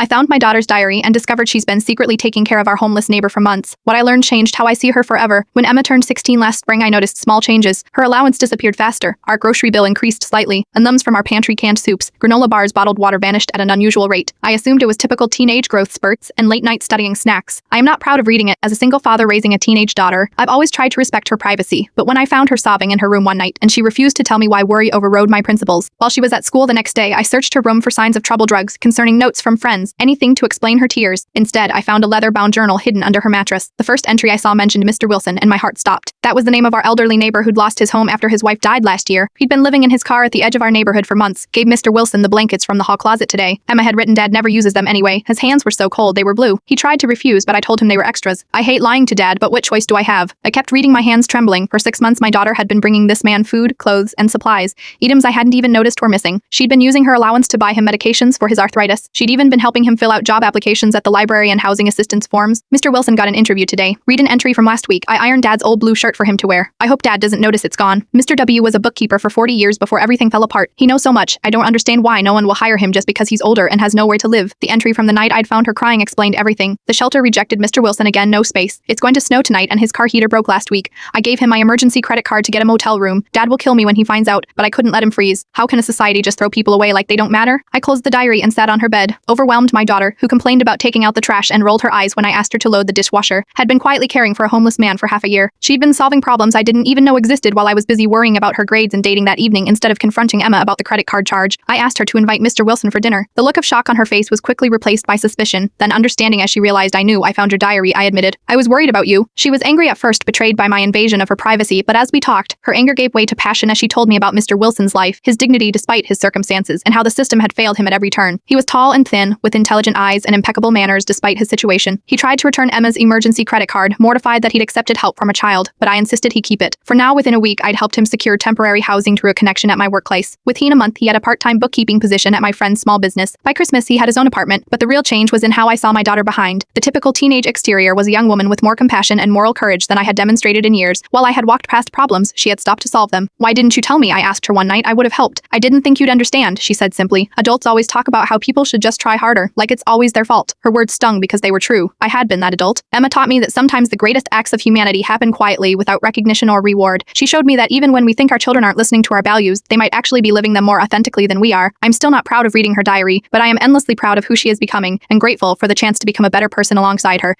I found my daughter's diary and discovered she's been secretly taking care of our homeless neighbor for months. What I learned changed how I see her forever. When Emma turned 16 last spring, I noticed small changes. Her allowance disappeared faster, our grocery bill increased slightly, and thumbs from our pantry canned soups, granola bars, bottled water vanished at an unusual rate. I assumed it was typical teenage growth spurts and late-night studying snacks. I am not proud of reading it. As a single father raising a teenage daughter, I've always tried to respect her privacy, but when I found her sobbing in her room one night and she refused to tell me why worry overrode my principles. While she was at school the next day, I searched her room for signs of trouble, drugs, concerning notes from friends, anything to explain her tears. Instead, I found a leather-bound journal hidden under her mattress. The first entry I saw mentioned Mr. Wilson, and my heart stopped. That was the name of our elderly neighbor who'd lost his home after his wife died last year. He'd been living in his car at the edge of our neighborhood for months. Gave Mr. Wilson the blankets from the hall closet today. Emma had written Dad never uses them anyway. His hands were so cold they were blue. He tried to refuse, but I told him they were extras. I hate lying to Dad, but what choice do I have? I kept reading, my hands trembling. For 6 months, my daughter had been bringing this man food, clothes, and supplies. Items I hadn't even noticed were missing. She'd been using her allowance to buy him medications for his arthritis. She'd even been helping him fill out job applications at the library and housing assistance forms. Mr. Wilson got an interview today. Read an entry from last week. I ironed Dad's old blue shirt for him to wear. I hope Dad doesn't notice it's gone. Mr. W was a bookkeeper for 40 years before everything fell apart. He knows so much. I don't understand why no one will hire him just because he's older and has nowhere to live. The entry from the night I'd found her crying explained everything. The shelter rejected Mr. Wilson again, no space. It's going to snow tonight and his car heater broke last week. I gave him my emergency credit card to get a motel room. Dad will kill me when he finds out, but I couldn't let him freeze. How can a society just throw people away like they don't matter? I closed the diary and sat on her bed. Overwhelmed, my daughter, who complained about taking out the trash and rolled her eyes when I asked her to load the dishwasher, had been quietly caring for a homeless man for half a year. She'd been solving problems I didn't even know existed while I was busy worrying about her grades and dating that evening instead of confronting Emma about the credit card charge. I asked her to invite Mr. Wilson for dinner. The look of shock on her face was quickly replaced by suspicion, then understanding as she realized I knew. I found your diary, I admitted. I was worried about you. She was angry at first, betrayed by my invasion of her privacy, but as we talked, her anger gave way to passion as she told me about Mr. Wilson's life, his dignity despite his circumstances, and how the system had failed him at every turn. He was tall and thin, with intelligent eyes and impeccable manners despite his situation. He tried to return Emma's emergency credit card, mortified that he'd accepted help from a child, but I insisted he keep it. For now, within a week, I'd helped him secure temporary housing through a connection at my workplace. Within a month, he had a part-time bookkeeping position at my friend's small business. By Christmas, he had his own apartment, but the real change was in how I saw my daughter behind. The typical teenage exterior was a young woman with more compassion and moral courage than I had demonstrated in years. While I had walked past problems, she had stopped to solve them. Why didn't you tell me? I asked her one night. I would have helped. I didn't think you'd understand, she said simply. Adults always talk about how people should just try harder, like it's always their fault. Her words stung because they were true. I had been that adult. Emma taught me that sometimes the greatest acts of humanity happen quietly without recognition or reward. She showed me that even when we think our children aren't listening to our values, they might actually be living them more authentically than we are. I'm still not proud of reading her diary, but I am endlessly proud of who she is becoming and grateful for the chance to become a better person alongside her.